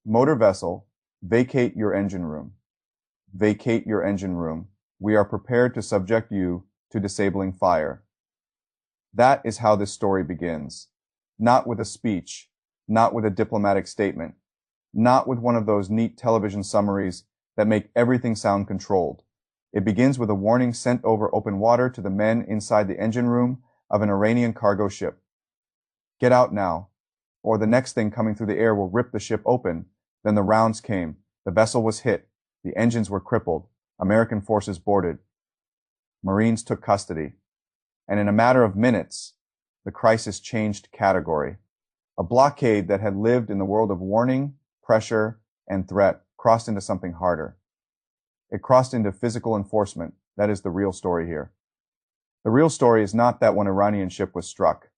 Motor vessel, vacate your engine room. Vacate your engine room. We are prepared to subject you to disabling fire. That is how this story begins. Not with a speech, not with a diplomatic statement, not with one of those neat television summaries that make everything sound controlled. It begins with a warning sent over open water to the men inside the engine room of an Iranian cargo ship. Get out now, or the next thing coming through the air will rip the ship open. Then the rounds came. The vessel was hit. The engines were crippled. American forces boarded. Marines took custody. And in a matter of minutes, the crisis changed category. A blockade that had lived in the world of warning, pressure, and threat crossed into something harder. It crossed into physical enforcement. That is the real story here. The real story is not that one Iranian ship was struck.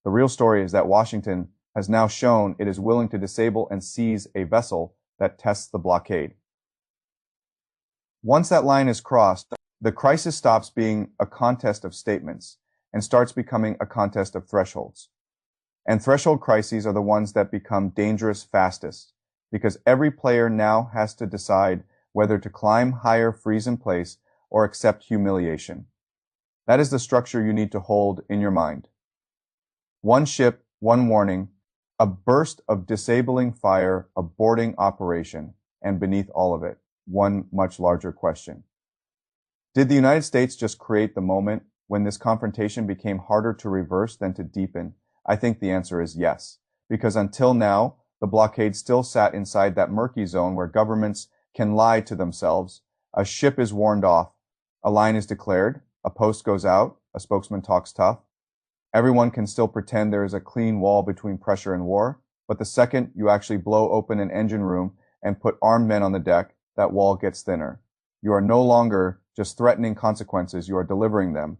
The real story is that Washington has now shown it is willing to disable and seize a vessel that tests the blockade. Once that line is crossed, the crisis stops being a contest of statements and starts becoming a contest of thresholds. And threshold crises are the ones that become dangerous fastest, because every player now has to decide whether to climb higher, freeze in place, or accept humiliation. That is the structure you need to hold in your mind. One ship, one warning, a burst of disabling fire, a boarding operation, and beneath all of it, one much larger question. Did the United States just create the moment when this confrontation became harder to reverse than to deepen? I think the answer is yes, because until now, the blockade still sat inside that murky zone where governments can lie to themselves. A ship is warned off, a line is declared, a post goes out, a spokesman talks tough. Everyone can still pretend there is a clean wall between pressure and war, but the second you actually blow open an engine room and put armed men on the deck, that wall gets thinner. You are no longer just threatening consequences, you are delivering them.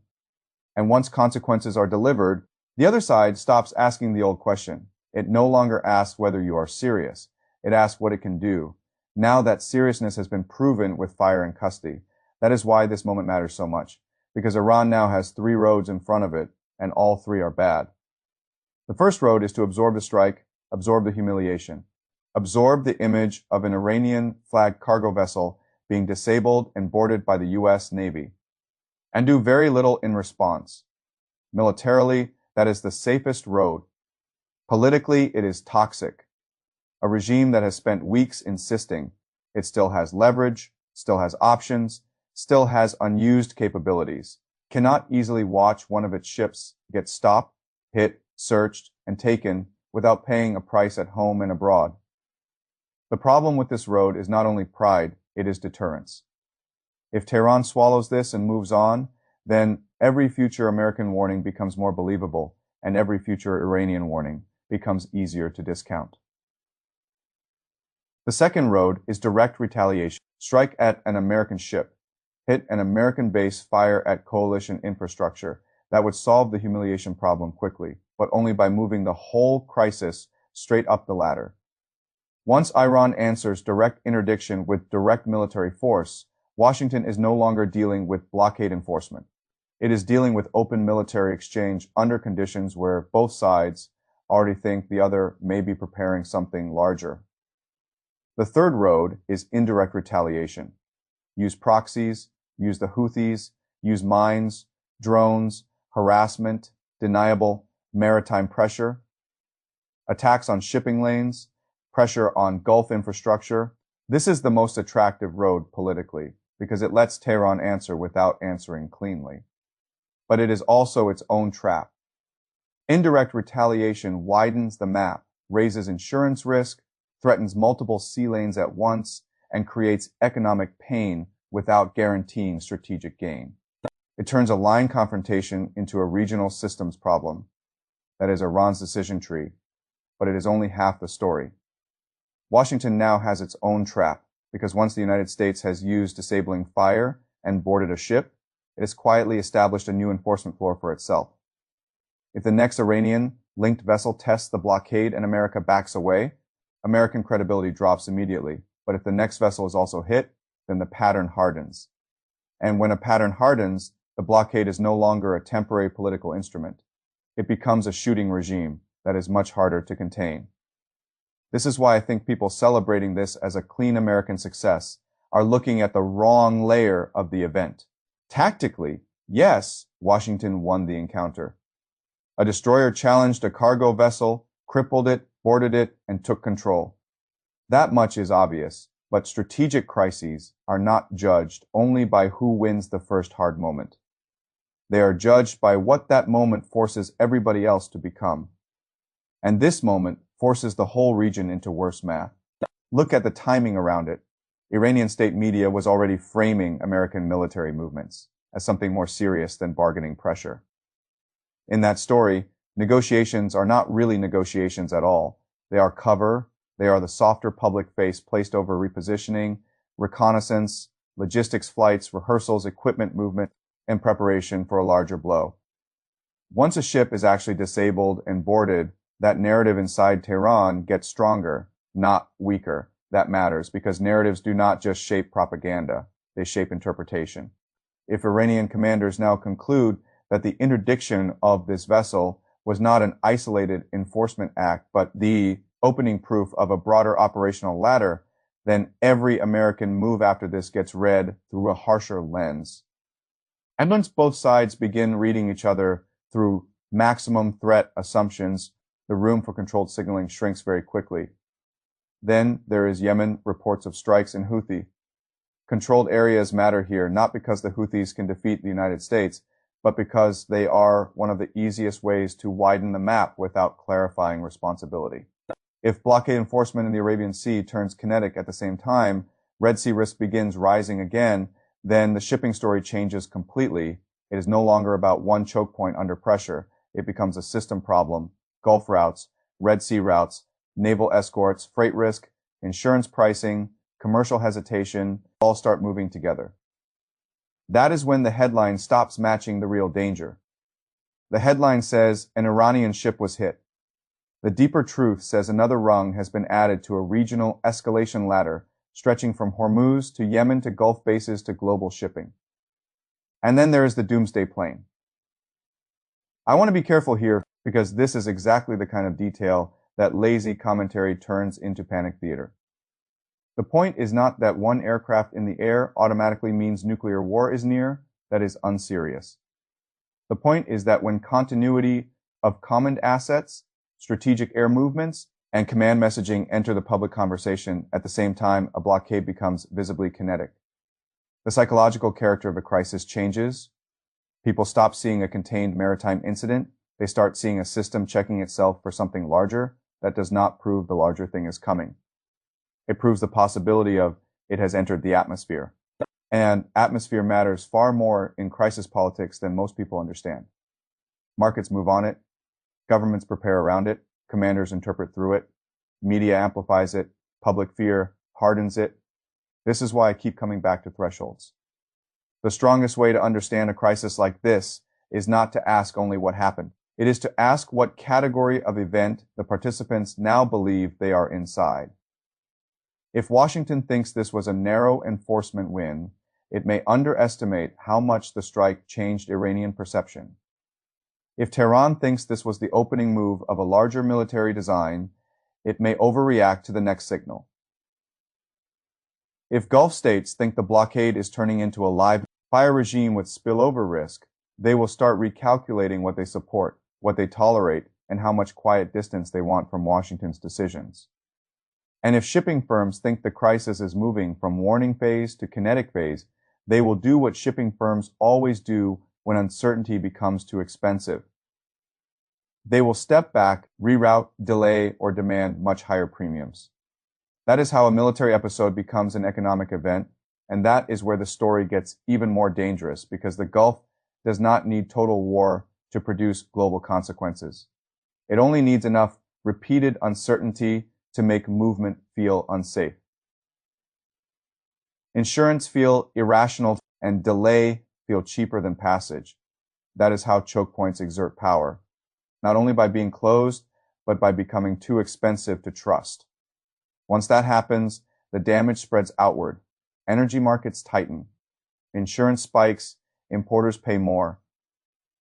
And once consequences are delivered, the other side stops asking the old question. It no longer asks whether you are serious. It asks what it can do. Now that seriousness has been proven with fire and custody. That is why this moment matters so much, because Iran now has 3 roads in front of it, and all 3 are bad. The first road is to absorb the strike, absorb the humiliation, absorb the image of an Iranian-flagged cargo vessel being disabled and boarded by the U.S. Navy, and do very little in response. Militarily, that is the safest road. Politically, it is toxic. A regime that has spent weeks insisting it still has leverage, still has options, still has unused capabilities, cannot easily watch one of its ships get stopped, hit, searched, and taken without paying a price at home and abroad. The problem with this road is not only pride, it is deterrence. If Tehran swallows this and moves on, then every future American warning becomes more believable, and every future Iranian warning becomes easier to discount. The second road is direct retaliation. Strike at an American ship, hit an American base, fire at coalition infrastructure. That would solve the humiliation problem quickly, but only by moving the whole crisis straight up the ladder. Once Iran answers direct interdiction with direct military force, Washington is no longer dealing with blockade enforcement. It is dealing with open military exchange under conditions where both sides already think the other may be preparing something larger. The third road is indirect retaliation. Use proxies, use the Houthis, use mines, drones, harassment, deniable maritime pressure, attacks on shipping lanes, pressure on Gulf infrastructure. This is the most attractive road politically because it lets Tehran answer without answering cleanly. But it is also its own trap. Indirect retaliation widens the map, raises insurance risk, threatens multiple sea lanes at once, and creates economic pain without guaranteeing strategic gain. It turns a line confrontation into a regional systems problem. That is Iran's decision tree, but it is only half the story. Washington now has its own trap, because once the United States has used disabling fire and boarded a ship, it has quietly established a new enforcement floor for itself. If the next Iranian-linked vessel tests the blockade and America backs away, American credibility drops immediately. But if the next vessel is also hit, then the pattern hardens. And when a pattern hardens, the blockade is no longer a temporary political instrument. It becomes a shooting regime that is much harder to contain. This is why I think people celebrating this as a clean American success are looking at the wrong layer of the event. Tactically, yes, Washington won the encounter. A destroyer challenged a cargo vessel, crippled it, boarded it, and took control. That much is obvious, but strategic crises are not judged only by who wins the first hard moment. They are judged by what that moment forces everybody else to become. And this moment forces the whole region into worse math. Look at the timing around it. Iranian state media was already framing American military movements as something more serious than bargaining pressure. In that story, negotiations are not really negotiations at all. They are cover. They are the softer public face placed over repositioning, reconnaissance, logistics flights, rehearsals, equipment movement, and preparation for a larger blow. Once a ship is actually disabled and boarded, that narrative inside Tehran gets stronger, not weaker. That matters because narratives do not just shape propaganda, they shape interpretation. If Iranian commanders now conclude that the interdiction of this vessel was not an isolated enforcement act, but the opening proof of a broader operational ladder, then every American move after this gets read through a harsher lens. And once both sides begin reading each other through maximum threat assumptions, the room for controlled signaling shrinks very quickly. Then there is Yemen reports of strikes in Houthi. Controlled areas matter here, not because the Houthis can defeat the United States, but because they are one of the easiest ways to widen the map without clarifying responsibility. If blockade enforcement in the Arabian Sea turns kinetic at the same time, Red Sea risk begins rising again, then the shipping story changes completely. It is no longer about one choke point under pressure. It becomes a system problem. Gulf routes, Red Sea routes, naval escorts, freight risk, insurance pricing, commercial hesitation, all start moving together. That is when the headline stops matching the real danger. The headline says an Iranian ship was hit. The deeper truth says another rung has been added to a regional escalation ladder stretching from Hormuz to Yemen to Gulf bases to global shipping. And then there is the doomsday plane. I want to be careful here because this is exactly the kind of detail that lazy commentary turns into panic theater. The point is not that one aircraft in the air automatically means nuclear war is near. That is unserious. The point is that when continuity of common assets, strategic air movements, and command messaging enter the public conversation at the same time, a blockade becomes visibly kinetic. The psychological character of a crisis changes. People stop seeing a contained maritime incident. They start seeing a system checking itself for something larger. That does not prove the larger thing is coming. It proves the possibility of it has entered the atmosphere. And atmosphere matters far more in crisis politics than most people understand. Markets move on it. Governments prepare around it. Commanders interpret through it. Media amplifies it. Public fear hardens it. This is why I keep coming back to thresholds. The strongest way to understand a crisis like this is not to ask only what happened. It is to ask what category of event the participants now believe they are inside. If Washington thinks this was a narrow enforcement win, it may underestimate how much the strike changed Iranian perception. If Tehran thinks this was the opening move of a larger military design, it may overreact to the next signal. If Gulf states think the blockade is turning into a live fire regime with spillover risk, they will start recalculating what they support, what they tolerate, and how much quiet distance they want from Washington's decisions. And if shipping firms think the crisis is moving from warning phase to kinetic phase, they will do what shipping firms always do when uncertainty becomes too expensive. They will step back, reroute, delay, or demand much higher premiums. That is how a military episode becomes an economic event, and that is where the story gets even more dangerous because the Gulf does not need total war to produce global consequences. It only needs enough repeated uncertainty to make movement feel unsafe. Insurance feel irrational and delay feel cheaper than passage. That is how choke points exert power, not only by being closed, but by becoming too expensive to trust. Once that happens, the damage spreads outward. Energy markets tighten. Insurance spikes. Importers pay more.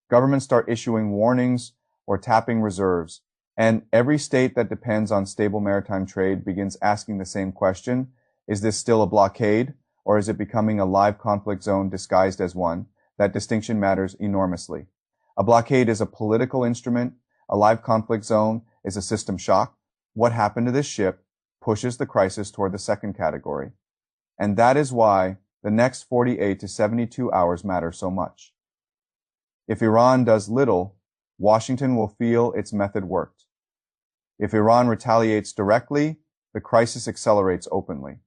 Governments start issuing warnings or tapping reserves. And every state that depends on stable maritime trade begins asking the same question: is this still a blockade, or is it becoming a live conflict zone disguised as one? That distinction matters enormously. A blockade is a political instrument. A live conflict zone is a system shock. What happened to this ship pushes the crisis toward the second category. And that is why the next 48 to 72 hours matter so much. If Iran does little, Washington will feel its method worked. If Iran retaliates directly, the crisis accelerates openly.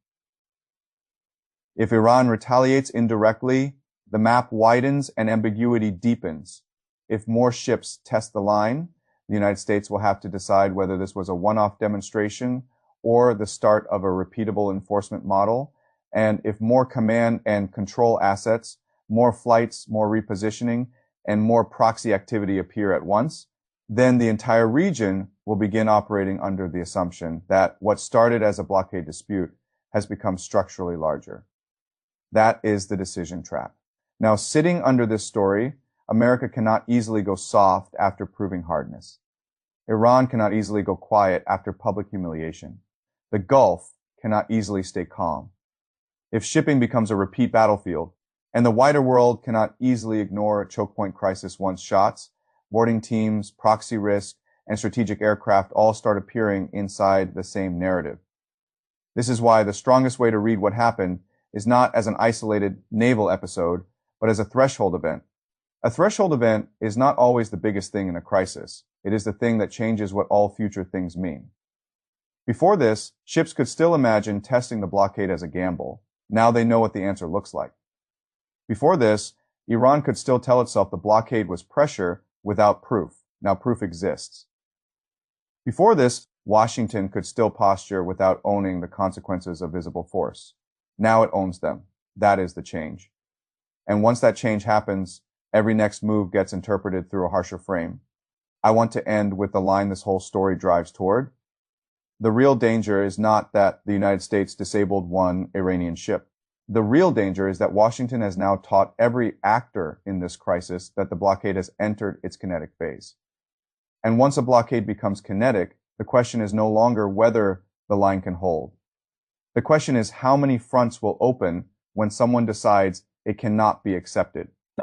If Iran retaliates indirectly, the map widens and ambiguity deepens. If more ships test the line, the United States will have to decide whether this was a one-off demonstration or the start of a repeatable enforcement model. And if more command and control assets, more flights, more repositioning, and more proxy activity appear at once, then the entire region will begin operating under the assumption that what started as a blockade dispute has become structurally larger. That is the decision trap. Now, sitting under this story, America cannot easily go soft after proving hardness. Iran cannot easily go quiet after public humiliation. The Gulf cannot easily stay calm. If shipping becomes a repeat battlefield, and the wider world cannot easily ignore choke point crisis once shots, boarding teams, proxy risk, and strategic aircraft all start appearing inside the same narrative. This is why the strongest way to read what happened is not as an isolated naval episode, but as a threshold event. A threshold event is not always the biggest thing in a crisis. It is the thing that changes what all future things mean. Before this, ships could still imagine testing the blockade as a gamble. Now they know what the answer looks like. Before this, Iran could still tell itself the blockade was pressure without proof. Now proof exists. Before this, Washington could still posture without owning the consequences of visible force. Now it owns them. That is the change. And once that change happens, every next move gets interpreted through a harsher frame. I want to end with the line this whole story drives toward. The real danger is not that the United States disabled one Iranian ship. The real danger is that Washington has now taught every actor in this crisis that the blockade has entered its kinetic phase. And once a blockade becomes kinetic, the question is no longer whether the line can hold. The question is how many fronts will open when someone decides it cannot be accepted.